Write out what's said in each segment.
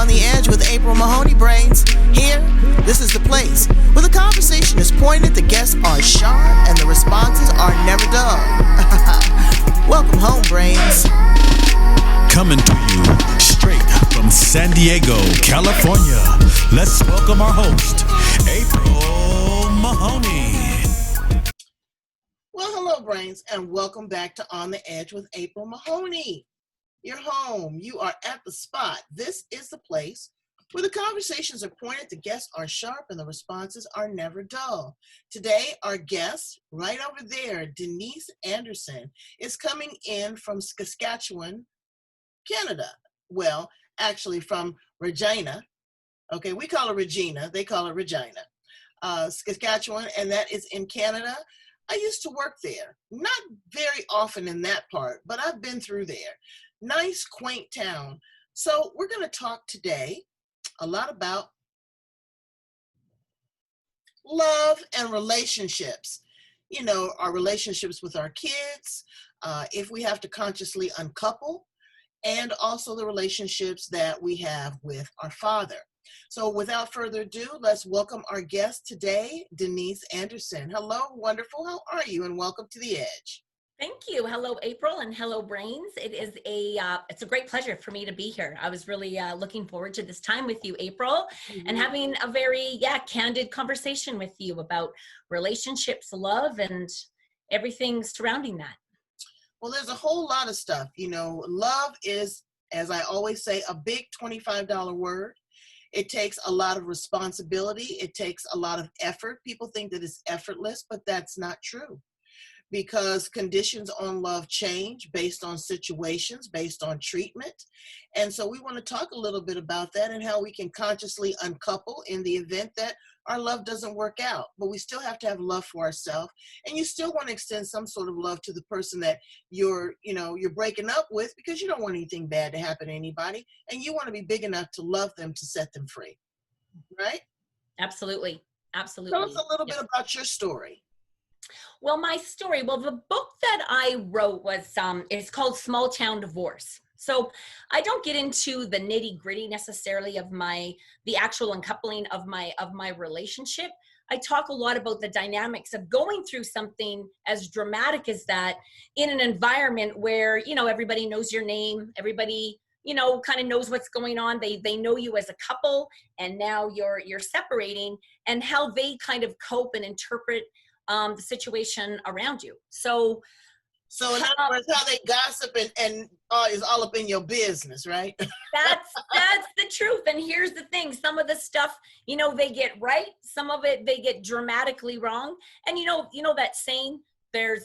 On the Edge with April Mahoney Brains. Here, this is the place where the conversation is pointed, the guests are sharp, and the responses are never dull. Welcome home, Brains. Coming to you straight from San Diego, California. Let's welcome our host, April Mahoney. Well, hello, Brains, and welcome back to On the Edge with April Mahoney. You're home. You are at the spot. This is the place where the conversations are pointed, the guests are sharp, and the responses are never dull. Today, our guest, right over there, Denise Anderson, is coming in from Saskatchewan, Canada. Well, actually from Regina. Okay, we call her Regina. They call her Regina. Saskatchewan, and that is in Canada. I used to work there. Not very often in that part, but I've been through there. Nice, quaint town. So we're going to talk today a lot about love and relationships. You know, our relationships with our kids, if we have to consciously uncouple, and also the relationships that we have with our Father. So without further ado, let's welcome our guest today, Denise Anderson. Hello, wonderful. How are you? And welcome to The Edge. Thank you. Hello, April, and hello, Brains. It's a great pleasure for me to be here. I was really looking forward to this time with you, April, and having a very, candid conversation with you about relationships, love, and everything surrounding that. Well, there's a whole lot of stuff. You know, love is, as I always say, a big $25 word. It takes a lot of responsibility. It takes a lot of effort. People think that it's effortless, but that's not true. Because conditions on love change based on situations, based on treatment. And so we want to talk a little bit about that and how we can consciously uncouple in the event that our love doesn't work out. But we still have to have love for ourselves. And you still want to extend some sort of love to the person that you're breaking up with, because you don't want anything bad to happen to anybody. And you want to be big enough to love them, to set them free. Right? Absolutely. Absolutely. Tell us a little bit about your story. Well, my story, the book that I wrote was, it's called Small Town Divorce. So I don't get into the nitty gritty necessarily of the actual uncoupling of my relationship. I talk a lot about the dynamics of going through something as dramatic as that in an environment where, everybody knows your name, everybody, kind of knows what's going on. They know you as a couple, and now you're separating, and how they kind of cope and interpret the situation around you. So in other words, how they gossip and is all up in your business, right? That's the truth. And here's the thing: some of the stuff, they get right. Some of it they get dramatically wrong. And you know that saying: there's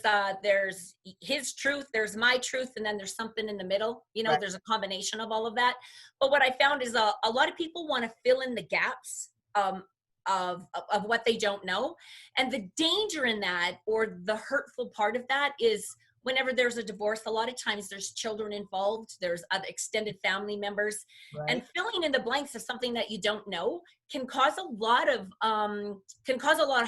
his truth, there's my truth, and then there's something in the middle. Right. There's a combination of all of that. But what I found is a lot of people want to fill in the gaps of what they don't know. And the danger in that, or the hurtful part of that, is whenever there's a divorce, a lot of times there's children involved, there's other extended family members, right. And filling in the blanks of something that you don't know can cause a lot of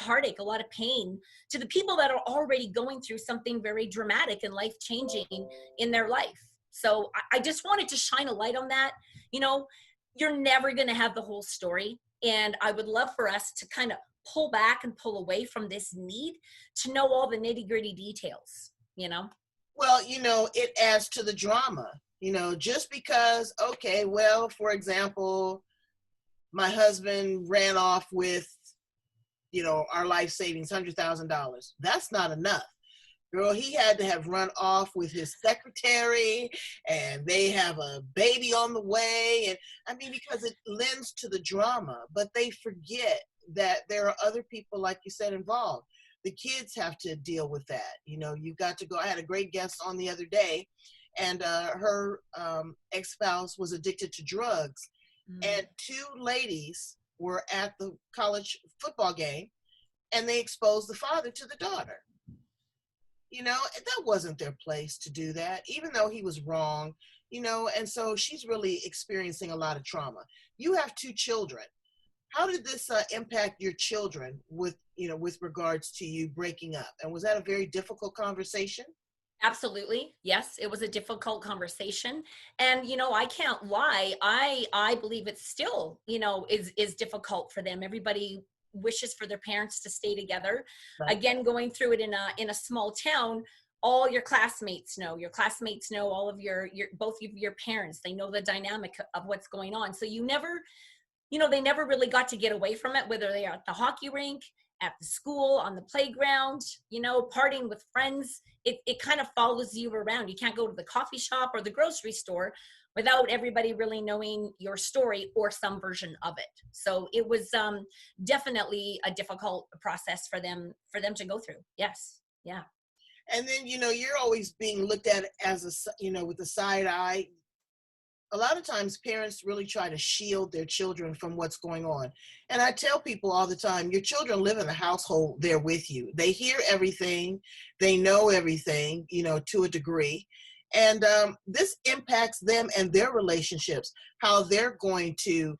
heartache, a lot of pain to the people that are already going through something very dramatic and life-changing in their life. So I just wanted to shine a light on that. You're never going to have the whole story. And I would love for us to kind of pull back and pull away from this need to know all the nitty-gritty details, Well, it adds to the drama, just because, okay, well, for example, my husband ran off with, our life savings, $100,000. That's not enough. Girl, he had to have run off with his secretary, and they have a baby on the way. And because it lends to the drama, but they forget that there are other people, like you said, involved. The kids have to deal with that. You've got to go. I had a great guest on the other day, and her ex-spouse was addicted to drugs. And two ladies were at the college football game, and they exposed the father to the daughter. That wasn't their place to do that, even though he was wrong, and so she's really experiencing a lot of trauma. You have two children. How did this impact your children with regards to you breaking up? And was that a very difficult conversation? Absolutely. Yes, it was a difficult conversation. And I can't lie. I believe it's still, is difficult for them. Everybody wishes for their parents to stay together. Right. Again, going through it in a small town, all your classmates know. Your classmates know all of your both of your parents. They know the dynamic of what's going on. So they never really got to get away from it, whether they are at the hockey rink, at the school, on the playground, partying with friends. It kind of follows you around. You can't go to the coffee shop or the grocery store without everybody really knowing your story or some version of it. So it was definitely a difficult process for them to go through. Yes. Yeah. And then, you're always being looked at as with a side eye. A lot of times parents really try to shield their children from what's going on. And I tell people all the time, your children live in the household, they're with you. They hear everything, they know everything, to a degree. And this impacts them and their relationships, how they're going to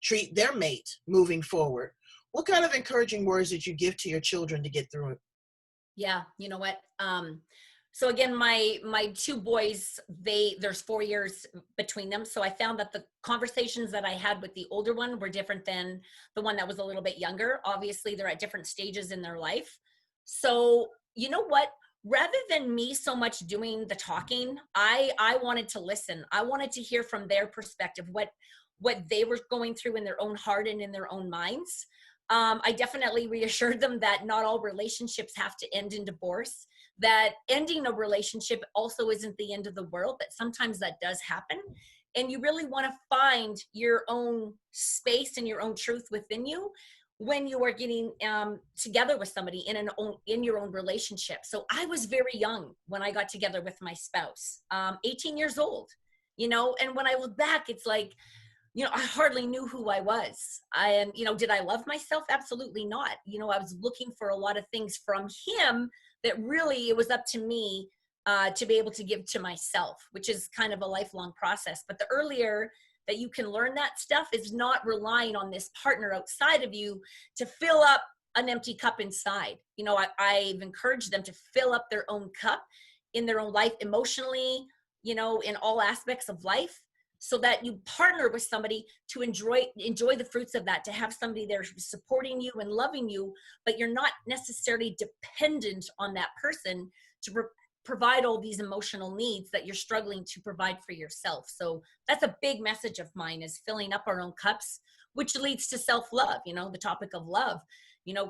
treat their mate moving forward. What kind of encouraging words did you give to your children to get through it? Yeah, you know what? So again, my two boys, there's 4 years between them. So I found that the conversations that I had with the older one were different than the one that was a little bit younger. Obviously, they're at different stages in their life. So you know what? Rather than me so much doing the talking, I wanted to listen. I wanted to hear from their perspective, what they were going through in their own heart and in their own minds. I definitely reassured them that not all relationships have to end in divorce, that ending a relationship also isn't the end of the world, that sometimes that does happen. And you really want to find your own space and your own truth within you when you are getting together with somebody in your own relationship. So I was very young when I got together with my spouse, 18 years old, and when I look back, it's like, I hardly knew who I was. Did I love myself? Absolutely not. I was looking for a lot of things from him that really it was up to me to be able to give to myself, which is kind of a lifelong process. But the earlier that you can learn that stuff is not relying on this partner outside of you to fill up an empty cup inside. I've encouraged them to fill up their own cup in their own life emotionally, in all aspects of life, so that you partner with somebody to enjoy the fruits of that, to have somebody there supporting you and loving you, but you're not necessarily dependent on that person to provide all these emotional needs that you're struggling to provide for yourself. So that's a big message of mine, is filling up our own cups, which leads to self-love, the topic of love,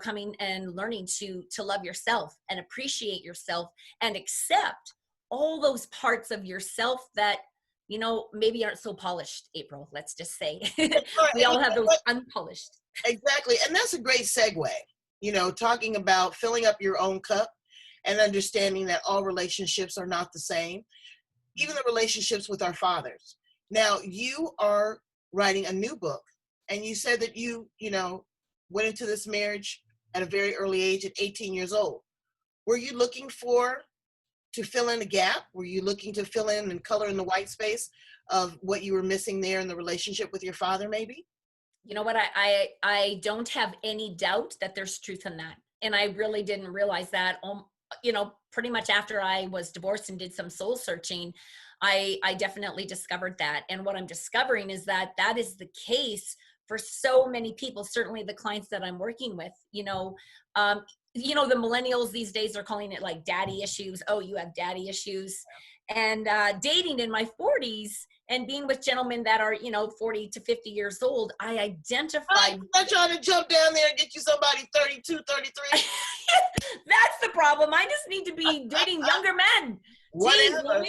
coming and learning to love yourself and appreciate yourself and accept all those parts of yourself that maybe aren't so polished, April, let's just say. We all have those unpolished. Exactly. And that's a great segue, talking about filling up your own cup and understanding that all relationships are not the same, even the relationships with our fathers. Now, you are writing a new book, and you said that you went into this marriage at a very early age, at 18 years old. Were you looking to fill in a gap? Were you looking to fill in and color in the white space of what you were missing there in the relationship with your father, maybe? You know what? I don't have any doubt that there's truth in that. And I really didn't realize that, pretty much after I was divorced and did some soul searching, I definitely discovered that. And what I'm discovering is that is the case for so many people, certainly the clients that I'm working with. The millennials these days are calling it like daddy issues. Oh, you have daddy issues. And dating in my 40s and being with gentlemen that are, 40 to 50 years old, I identified. I'm not trying to jump down there and get you somebody 32, 33. That's the problem. I just need to be dating younger men. Whatever.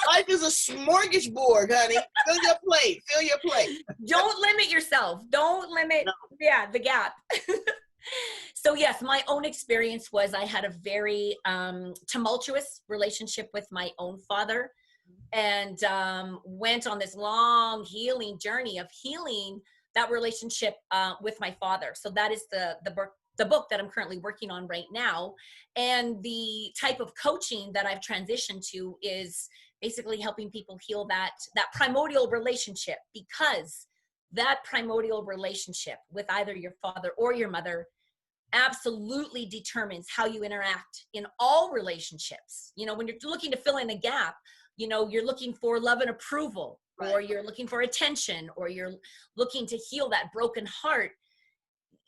Life is a smorgasbord, honey. Fill your plate. Don't limit yourself. Don't limit, the gap. So yes, my own experience was I had a very tumultuous relationship with my own father, and went on this long healing journey of healing that relationship with my father. So that is the book that I'm currently working on right now. And the type of coaching that I've transitioned to is basically helping people heal that primordial relationship, because that primordial relationship with either your father or your mother absolutely determines how you interact in all relationships. You know, when you're looking to fill in a gap, you know, you're looking for love and approval, or you're looking for attention, or you're looking to heal that broken heart.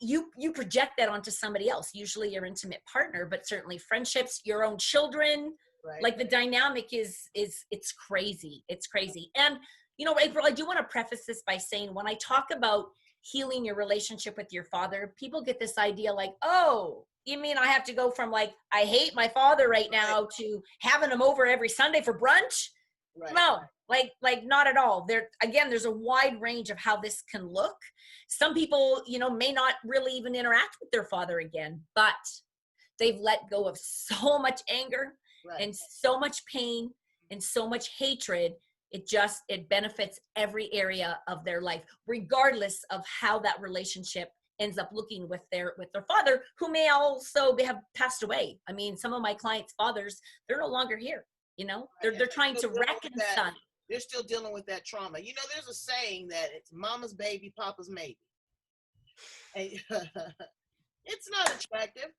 You project that onto somebody else, usually your intimate partner, but certainly friendships, your own children. Like the dynamic is it's crazy. It's crazy. And you know, April, I do want to preface this by saying, when I talk about healing your relationship with your father, people get this idea like, oh, you mean I have to go from like, I hate my father right now, to having him over every Sunday for brunch? No, like not at all. There's a wide range of how this can look. Some people, you know, may not really even interact with their father again, but they've let go of so much anger and so much pain and so much hatred. It benefits every area of their life, regardless of how that relationship ends up looking with their father, who may also have passed away. I mean, some of my clients' fathers, they're no longer here. You know, they're trying to reconcile. They're still dealing with that trauma. You know, there's a saying that it's mama's baby, papa's maybe. And it's not attractive.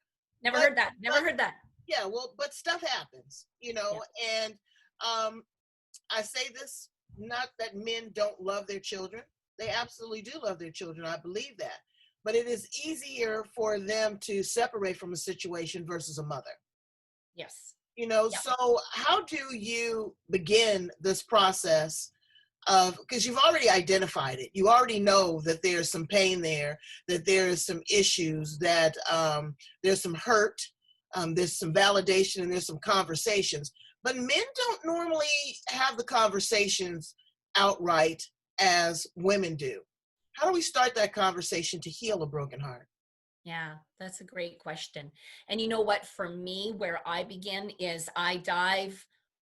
Never heard that. Yeah, well, but stuff happens, you know, and I say this, not that men don't love their children. They absolutely do love their children. I believe that. But it is easier for them to separate from a situation versus a mother. Yes. You know, so how do you begin this process of, because you've already identified it, you already know that there's some pain there, that there's some issues, that there's some hurt, there's some validation, and there's some conversations. But men don't normally have the conversations outright as women do. How do we start that conversation to heal a broken heart? Yeah, that's a great question. And you know what, for me, where I begin is I dive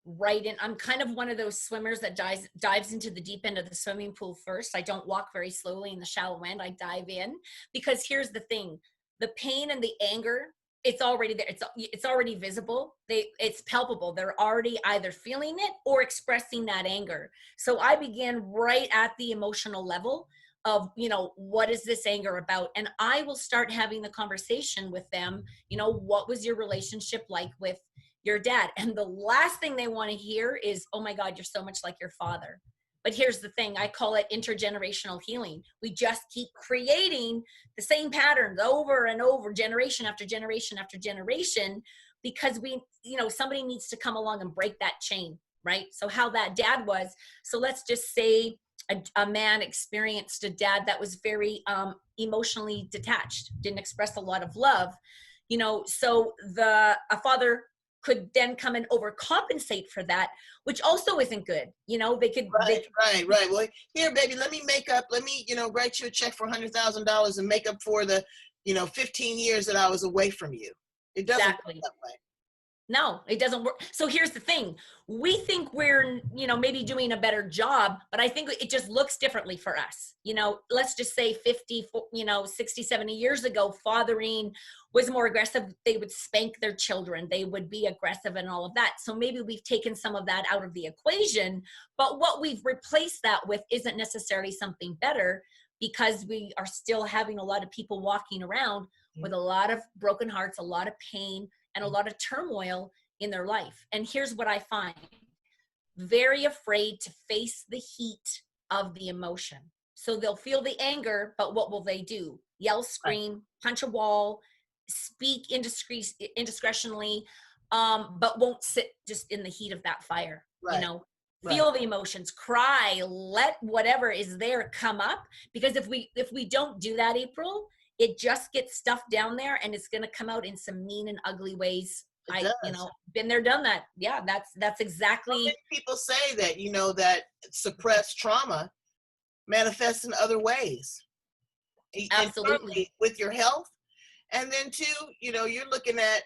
right in. I'm kind of one of those swimmers that dives into the deep end of the swimming pool first. I don't walk very slowly in the shallow end. I dive in, because here's the thing, the pain and the anger, it's already there. It's already visible. It's palpable. They're already either feeling it or expressing that anger. So I begin right at the emotional level of, you know, what is this anger about? And I will start having the conversation with them. You know, what was your relationship like with your dad? And the last thing they want to hear is, oh my God, you're so much like your father. But here's the thing, I call it intergenerational healing. We just keep creating the same patterns over and over, generation after generation after generation, because somebody needs to come along and break that chain, right? So how that dad was, so let's just say a man experienced a dad that was very emotionally detached, didn't express a lot of love, you know, so a father could then come and overcompensate for that, which also isn't good. You know, they could. Right. Well, here, baby, let me, write you a check for $100,000 and make up for the, 15 years that I was away from you. It doesn't work that way. No, it doesn't work. So here's the thing. We think we're, maybe doing a better job, but I think it just looks differently for us. You know, let's just say 50, 60, 70 years ago, fathering was more aggressive. They would spank their children. They would be aggressive and all of that. So maybe we've taken some of that out of the equation, but what we've replaced that with isn't necessarily something better, because we are still having a lot of people walking around with a lot of broken hearts, a lot of pain, and a lot of turmoil in their life. And here's what I find: very afraid to face the heat of the emotion. So they'll feel the anger, but what will they do? Yell, scream, punch a wall, speak indiscretionally, but won't sit just in the heat of that fire. Feel the emotions, cry, let whatever is there come up. Because if we don't do that, April, it just gets stuffed down there, and it's going to come out in some mean and ugly ways. Been there, done that. Yeah, that's exactly. So many people say that, that suppressed trauma manifests in other ways. Absolutely. With your health. And then too, you're looking at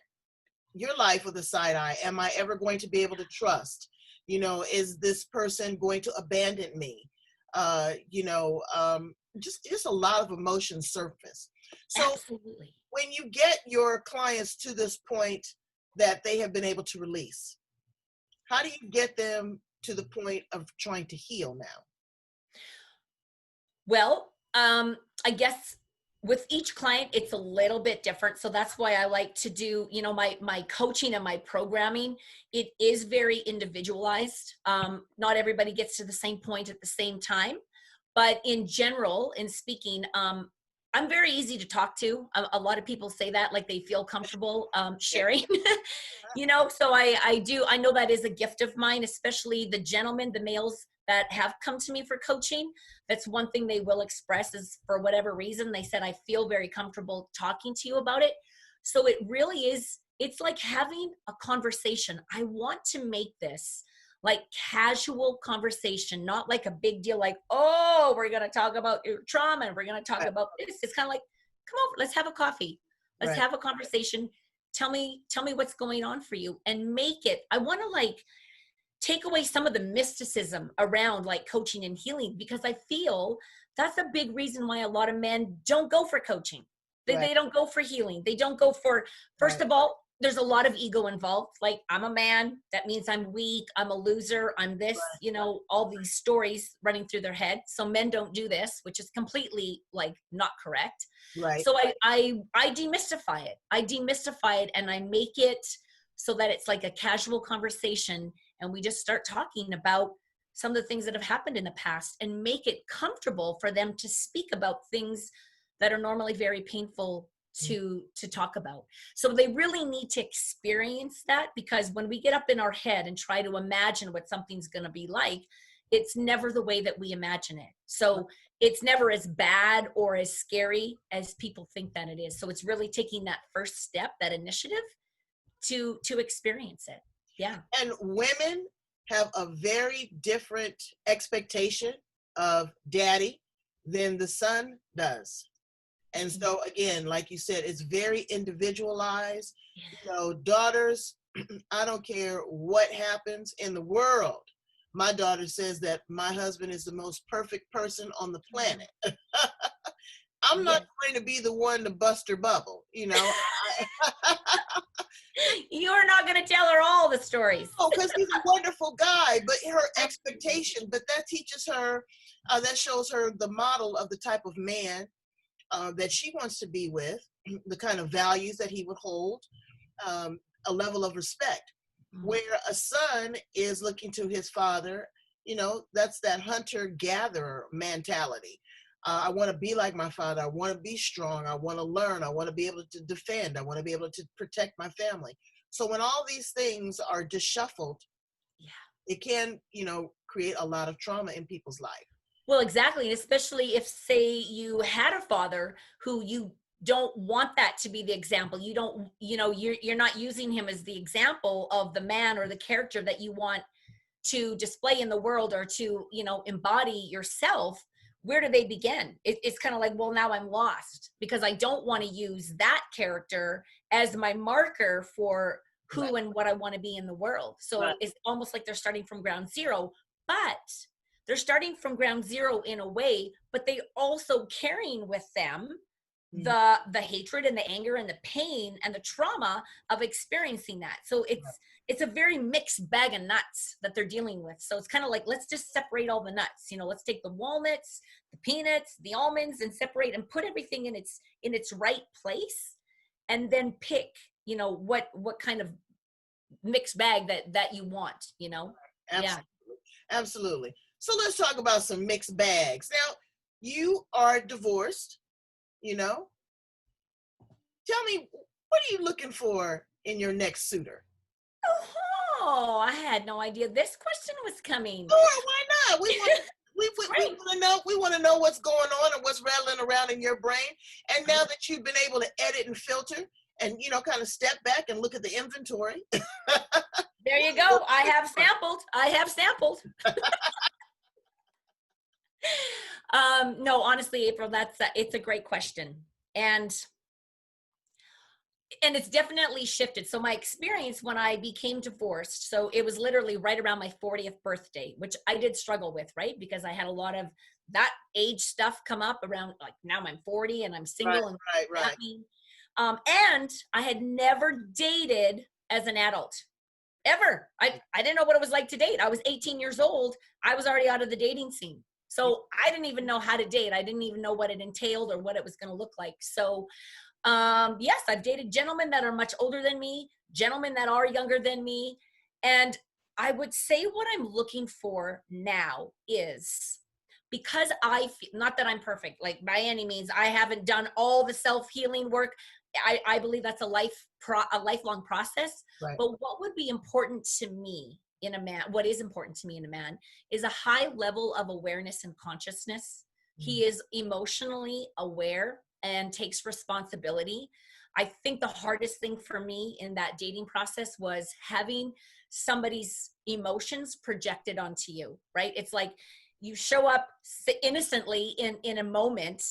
your life with a side eye. Am I ever going to be able to trust? Is this person going to abandon me? Just a lot of emotions surface. So absolutely. When you get your clients to this point that they have been able to release, how do you get them to the point of trying to heal now? Well, I guess with each client, it's a little bit different. So that's why I like to do, my coaching and my programming. It is very individualized. Not everybody gets to the same point at the same time, but in general, in speaking, I'm very easy to talk to. A lot of people say that, like they feel comfortable sharing, so I know that is a gift of mine, especially the gentlemen, the males that have come to me for coaching. That's one thing they will express is, for whatever reason, they said, I feel very comfortable talking to you about it. So it really is, it's like having a conversation. I want to make this like casual conversation, not like a big deal, like, oh, we're going to talk about your trauma and we're going to talk about this. It's kind of like, come over, let's have a coffee. Let's have a conversation. Tell me what's going on for you, and make it, I want to like take away some of the mysticism around like coaching and healing, because I feel that's a big reason why a lot of men don't go for coaching. They don't go for healing. They don't go for, first of all, there's a lot of ego involved. Like, I'm a man, that means I'm weak, I'm a loser, I'm this, all these stories running through their head. So men don't do this, which is completely like not correct. Right. So I demystify it. I demystify it, and I make it so that it's like a casual conversation, and we just start talking about some of the things that have happened in the past, and make it comfortable for them to speak about things that are normally very painful to talk about. So they really need to experience that, because when we get up in our head and try to imagine what something's going to be like, it's never the way that we imagine it. So it's never as bad or as scary as people think that it is. So it's really taking that first step, that initiative to experience it. Yeah. And women have a very different expectation of daddy than the son does. And so again, like you said, it's very individualized. Daughters, I don't care what happens in the world. My daughter says that my husband is the most perfect person on the planet. I'm not going to be the one to bust her bubble, You're not going to tell her all the stories. Oh, because he's a wonderful guy, but her expectation, but that teaches her, that shows her the model of the type of man that she wants to be with, the kind of values that he would hold, a level of respect. Where a son is looking to his father, that's that hunter-gatherer mentality. I want to be like my father. I want to be strong. I want to learn. I want to be able to defend. I want to be able to protect my family. So when all these things are disshuffled, it can, create a lot of trauma in people's life. Well, exactly. And especially if, say, you had a father who you don't want that to be the example. You don't, you're not using him as the example of the man or the character that you want to display in the world, or to, embody yourself. Where do they begin? It's kind of like, well, now I'm lost, because I don't want to use that character as my marker for who and what I want to be in the world. So it's almost like they're starting from ground zero, but they're starting from ground zero in a way, but they also carrying with them the hatred and the anger and the pain and the trauma of experiencing that. So it's a very mixed bag of nuts that they're dealing with. So it's kind of like, let's just separate all the nuts. Let's take the walnuts, the peanuts, the almonds, and separate and put everything in its right place, and then pick, what kind of mixed bag that you want, Absolutely. Absolutely. So let's talk about some mixed bags. Now, you are divorced, Tell me, what are you looking for in your next suitor? Oh, I had no idea this question was coming. Sure, why not? We want to know what's going on and what's rattling around in your brain. And now that you've been able to edit and filter and, kind of step back and look at the inventory. There you go. I have sampled. No, honestly, April, it's a great question. And it's definitely shifted. So my experience when I became divorced, so it was literally right around my 40th birthday, which I did struggle with, right? Because I had a lot of that age stuff come up around, like, now I'm 40 and I'm single. Right. And I had never dated as an adult. Ever. I didn't know what it was like to date. I was 18 years old. I was already out of the dating scene. So I didn't even know how to date. I didn't even know what it entailed or what it was going to look like. So yes, I've dated gentlemen that are much older than me, gentlemen that are younger than me. And I would say what I'm looking for now is, because I feel, not that I'm perfect, like by any means, I haven't done all the self-healing work. I believe that's a lifelong process. Right. But what would be important to me in a man, what is important to me in a man, is a high level of awareness and consciousness. He is emotionally aware and takes responsibility. I think the hardest thing for me in that dating process was having somebody's emotions projected onto you, right? It's like you show up innocently in a moment,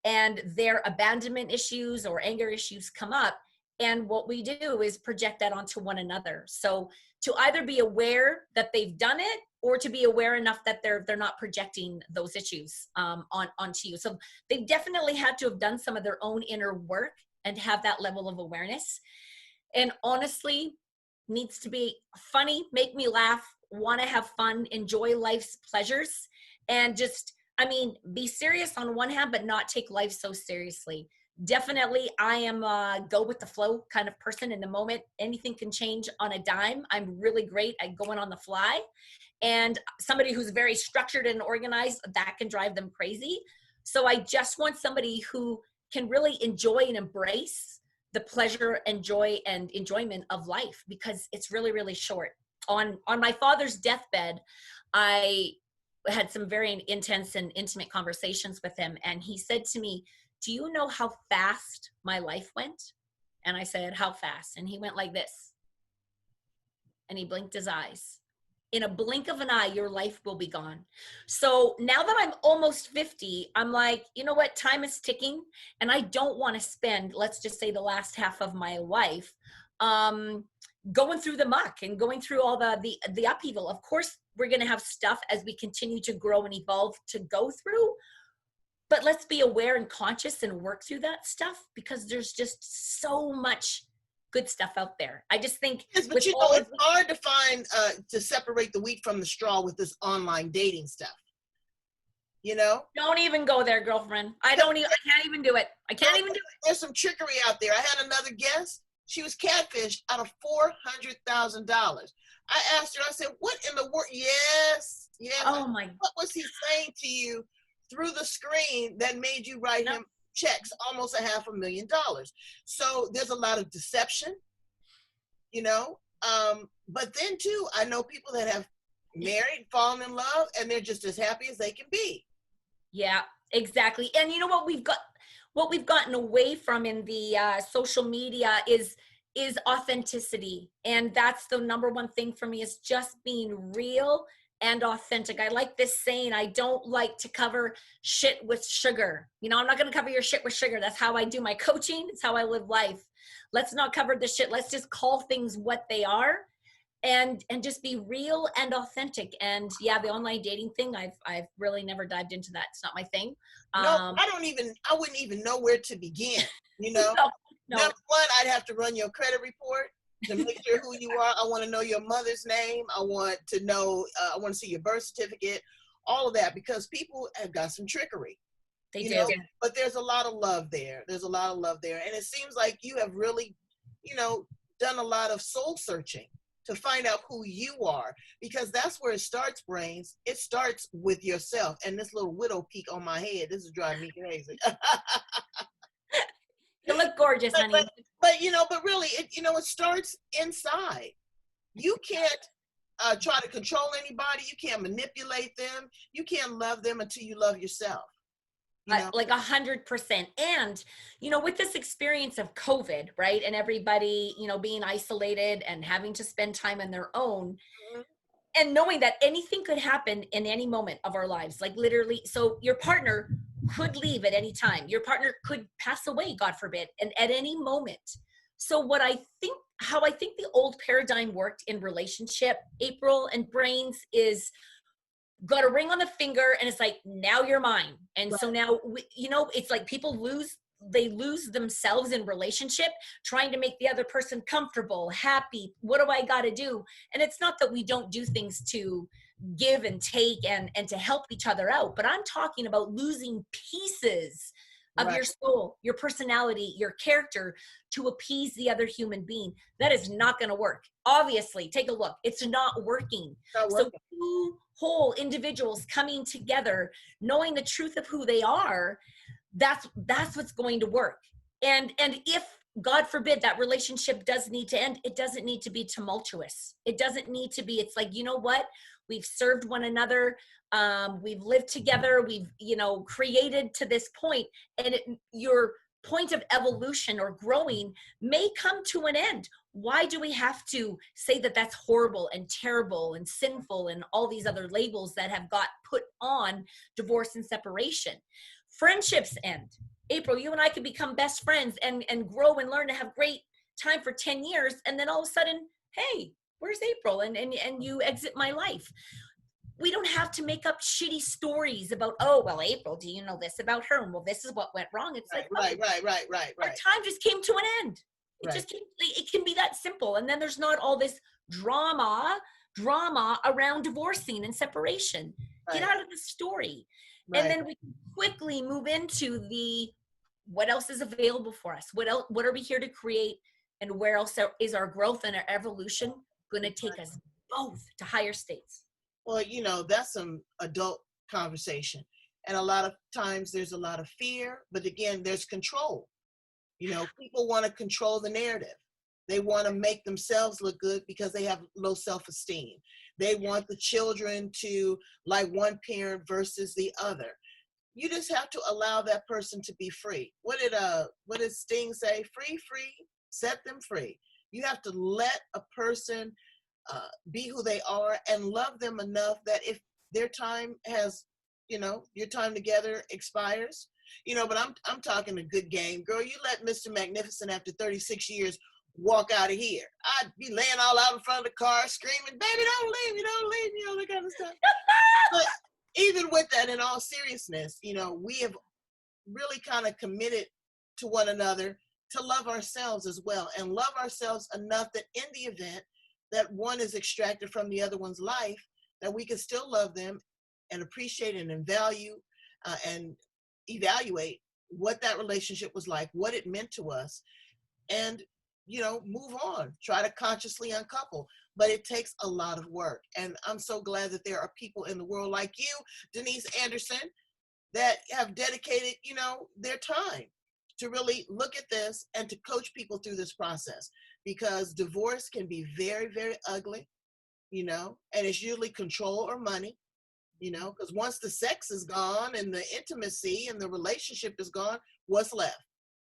and their abandonment issues or anger issues come up. And what we do is project that onto one another. So to either be aware that they've done it, or to be aware enough that they're not projecting those issues onto you. So they definitely had to have done some of their own inner work and have that level of awareness. And honestly, needs to be funny, make me laugh, want to have fun, enjoy life's pleasures, and just, I mean, be serious on one hand, but not take life so seriously. Definitely, I am a go with the flow kind of person. In the moment, anything can change on a dime. I'm really great at going on the fly. And somebody who's very structured and organized, that can drive them crazy. So I just want somebody who can really enjoy and embrace the pleasure and joy and enjoyment of life, because it's really, really short. On my father's deathbed, I had some very intense and intimate conversations with him. And he said to me, "Do you know how fast my life went?" And I said, "How fast?" And he went like this. And he blinked his eyes. In a blink of an eye, your life will be gone. So now that I'm almost 50, I'm like, you know what? Time is ticking, and I don't want to spend, let's just say, the last half of my life going through the muck and going through all the upheaval. Of course, we're going to have stuff as we continue to grow and evolve to go through, but let's be aware and conscious and work through that stuff, because there's just so much good stuff out there. I just think, yes, but you know, it's hard to find to separate the wheat from the straw with this online dating stuff. You know, don't even go there, girlfriend. I can't even do it. I can't even do it. There's some trickery out there. I had another guest. She was catfished out of $400,000. I asked her, I said, "What in the world?" Yes. Oh my. What was he saying to you through the screen that made you write him checks almost $500,000? So there's a lot of deception, you know. But then too, I know people that have married, fallen in love, and they're just as happy as they can be. Yeah, exactly. And you know what we've gotten away from in the social media is authenticity. And that's the number one thing for me, is just being real and authentic. I like this saying, I don't like to cover shit with sugar. You know, I'm not going to cover your shit with sugar. That's how I do my coaching. It's how I live life. Let's not cover the shit. Let's just call things what they are, and just be real and authentic. And yeah, the online dating thing, I've really never dived into that. It's not my thing. No, I wouldn't even know where to begin. You know, no. Number one, I'd have to run your credit report to make sure who you are. I want to know your mother's name. I want to know, I want to see your birth certificate, all of that, because people have got some trickery. They do. Know? But there's a lot of love there. There's a lot of love there. And it seems like you have really, you know, done a lot of soul searching to find out who you are, because that's where it starts, Brains. It starts with yourself. And this little widow peak on my head, this is driving me crazy. You look gorgeous, honey. But you know, but really, it starts inside. You can't try to control anybody. You can't manipulate them. You can't love them until you love yourself. You know? Like 100%. And, you know, with this experience of COVID, right, and everybody, you know, being isolated and having to spend time on their own, and knowing that anything could happen in any moment of our lives, like literally, so your partner could leave at any time. Your partner could pass away, God forbid, and at any moment. So how I think the old paradigm worked in relationship, April and Brains, is got a ring on the finger and it's like, now you're mine. And so now, it's like people lose themselves in relationship, trying to make the other person comfortable, happy. What do I got to do? And it's not that we don't do things to give and take and to help each other out. But I'm talking about losing pieces of Right. your soul, your personality, your character to appease the other human being. That is not going to work. Obviously, take a look. It's not working. Not So working. two whole individuals coming together, knowing the truth of who they are, that's what's going to work. And if God forbid that relationship does need to end, it doesn't need to be tumultuous. It doesn't need to be, it's like, you know what? We've served one another. We've lived together. We've, created to this point, and your point of evolution or growing may come to an end. Why do we have to say that that's horrible and terrible and sinful and all these other labels that have got put on divorce and separation? Friendships end. April, you and I could become best friends and grow and learn to have great time for 10 years. And then all of a sudden, hey, where's April? And you exit my life. We don't have to make up shitty stories about, oh, well, April, do you know this about her? And well, this is what went wrong. It's Right, like, right. our time just came to an end. It can be that simple. And then there's not all this drama around divorcing and separation. Get out of the story. And then we can quickly move into what else is available for us? What are we here to create? And where else is our growth and our evolution going to take us both to higher states? Well, that's some adult conversation. And a lot of times there's a lot of fear, but again, there's control. People want to control the narrative. They want to make themselves look good because they have low self-esteem. They want the children to like one parent versus the other. You just have to allow that person to be free. What did Sting say? Free, set them free. You have to let a person be who they are and love them enough that if their time has, your time together expires, but I'm talking a good game. Girl, you let Mr. Magnificent after 36 years walk out of here. I'd be laying all out in front of the car screaming, baby, don't leave me, all that kind of stuff. But even with that, in all seriousness, we have really kind of committed to one another to love ourselves as well, and love ourselves enough that in the event that one is extracted from the other one's life, that we can still love them and appreciate and value and evaluate what that relationship was like, what it meant to us, and move on, try to consciously uncouple. But it takes a lot of work. And I'm so glad that there are people in the world like you, Denise Anderson, that have dedicated, their time to really look at this and to coach people through this process. Because divorce can be very, very ugly, and it's usually control or money, because once the sex is gone and the intimacy and the relationship is gone, what's left?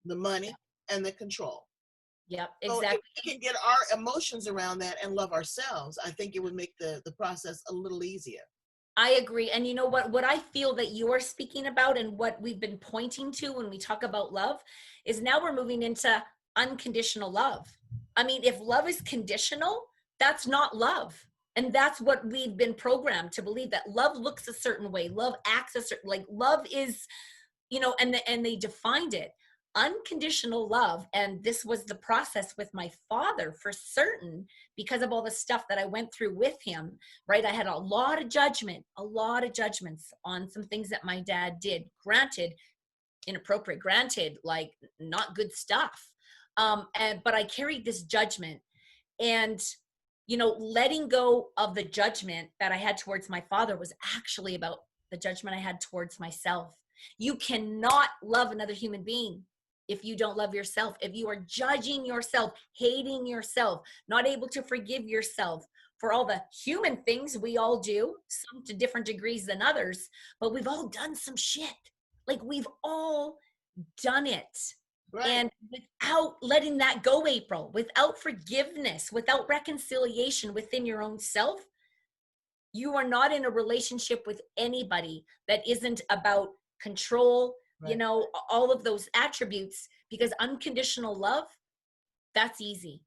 The money and the control. Yep, So exactly. if we can get our emotions around that and love ourselves, I think it would make the process a little easier. I agree. And you know what I feel that you are speaking about and what we've been pointing to when we talk about love is now we're moving into unconditional love. I mean, if love is conditional, that's not love. And that's what we've been programmed to believe, that love looks a certain way. Love acts a certain, like love is, and they defined it. Unconditional love, and this was the process with my father for certain, because of all the stuff that I went through with him, right? I had a lot of judgments on some things that my dad did. Granted, inappropriate, granted, like not good stuff. But I carried this judgment, and letting go of the judgment that I had towards my father was actually about the judgment I had towards myself. You cannot love another human being if you don't love yourself. If you are judging yourself, hating yourself, not able to forgive yourself for all the human things we all do, some to different degrees than others, but we've all done some shit. Like we've all done it. Right. And without letting that go, April, without forgiveness, without reconciliation within your own self, you are not in a relationship with anybody that isn't about control, right. All of those attributes, because unconditional love, that's easy.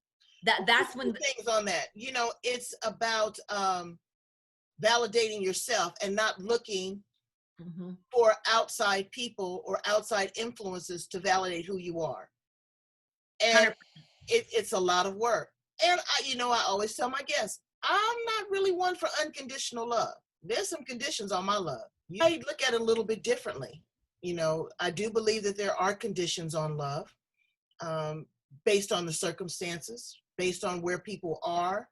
That's when things on that, it's about validating yourself and not looking for outside people or outside influences to validate who you are. And it's a lot of work. And I always tell my guests, I'm not really one for unconditional love. There's some conditions on my love. I look at it a little bit differently. I do believe that there are conditions on love, based on the circumstances, based on where people are,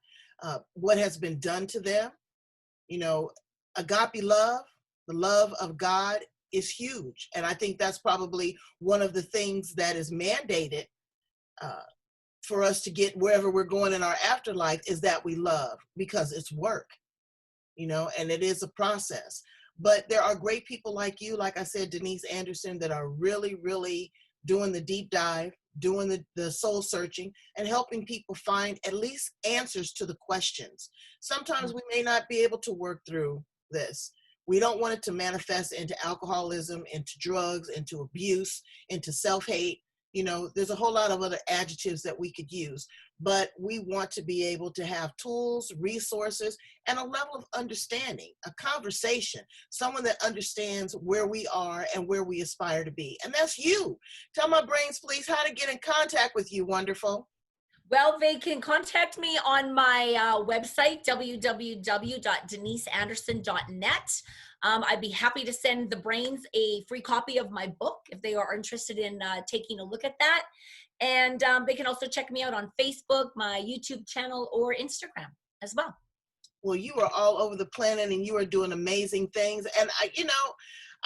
what has been done to them. Agape love, the love of God, is huge. And I think that's probably one of the things that is mandated for us to get wherever we're going in our afterlife, is that we love, because it's work, and it is a process. But there are great people like you, like I said, Denise Anderson, that are really, really doing the deep dive, doing the soul searching, and helping people find at least answers to the questions. Sometimes we may not be able to work through this. We don't want it to manifest into alcoholism, into drugs, into abuse, into self-hate. There's a whole lot of other adjectives that we could use, but we want to be able to have tools, resources, and a level of understanding, a conversation, someone that understands where we are and where we aspire to be. And that's you. Tell my brains, please, how to get in contact with you, wonderful. Well, they can contact me on my website, www.deniseanderson.net. I'd be happy to send the brains a free copy of my book if they are interested in taking a look at that. And they can also check me out on Facebook, my YouTube channel, or Instagram as well. Well, you are all over the planet and you are doing amazing things. And I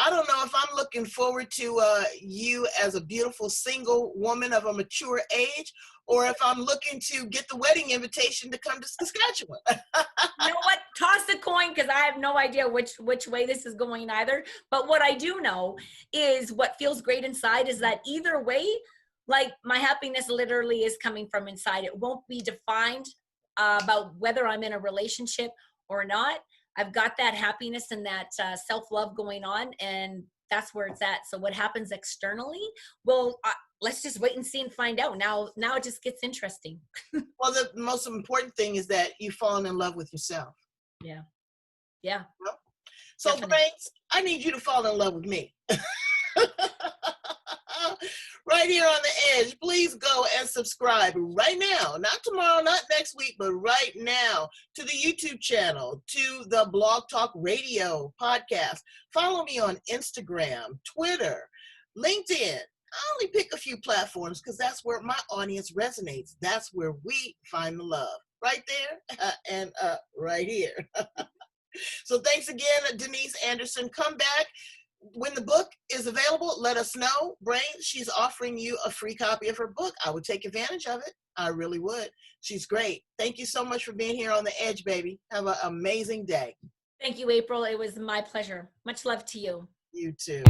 don't know if I'm looking forward to you as a beautiful single woman of a mature age, or if I'm looking to get the wedding invitation to come to Saskatchewan. You know what? Toss the coin, because I have no idea which way this is going either. But what I do know is what feels great inside is that either way, like, my happiness literally is coming from inside. It won't be defined about whether I'm in a relationship or not. I've got that happiness and that self-love going on, and that's where it's at. So what happens externally, well, let's just wait and see and find out. Now it just gets interesting. Well, the most important thing is that you've fallen in love with yourself. Yeah. So, Brains, I need you to fall in love with me. Right here on the edge. Please go and subscribe right now, not tomorrow, not next week, but right now, to the YouTube channel, to the Blog Talk Radio podcast. Follow me on Instagram, Twitter, LinkedIn. I only pick a few platforms because that's where my audience resonates. That's where we find the love, right there and right here. So thanks again, Denise Anderson. Come back. When the book is available, let us know. Brain, she's offering you a free copy of her book. I would take advantage of it. I really would. She's great. Thank you so much for being here on the edge, baby. Have an amazing day. Thank you, April. It was my pleasure. Much love to you. You too.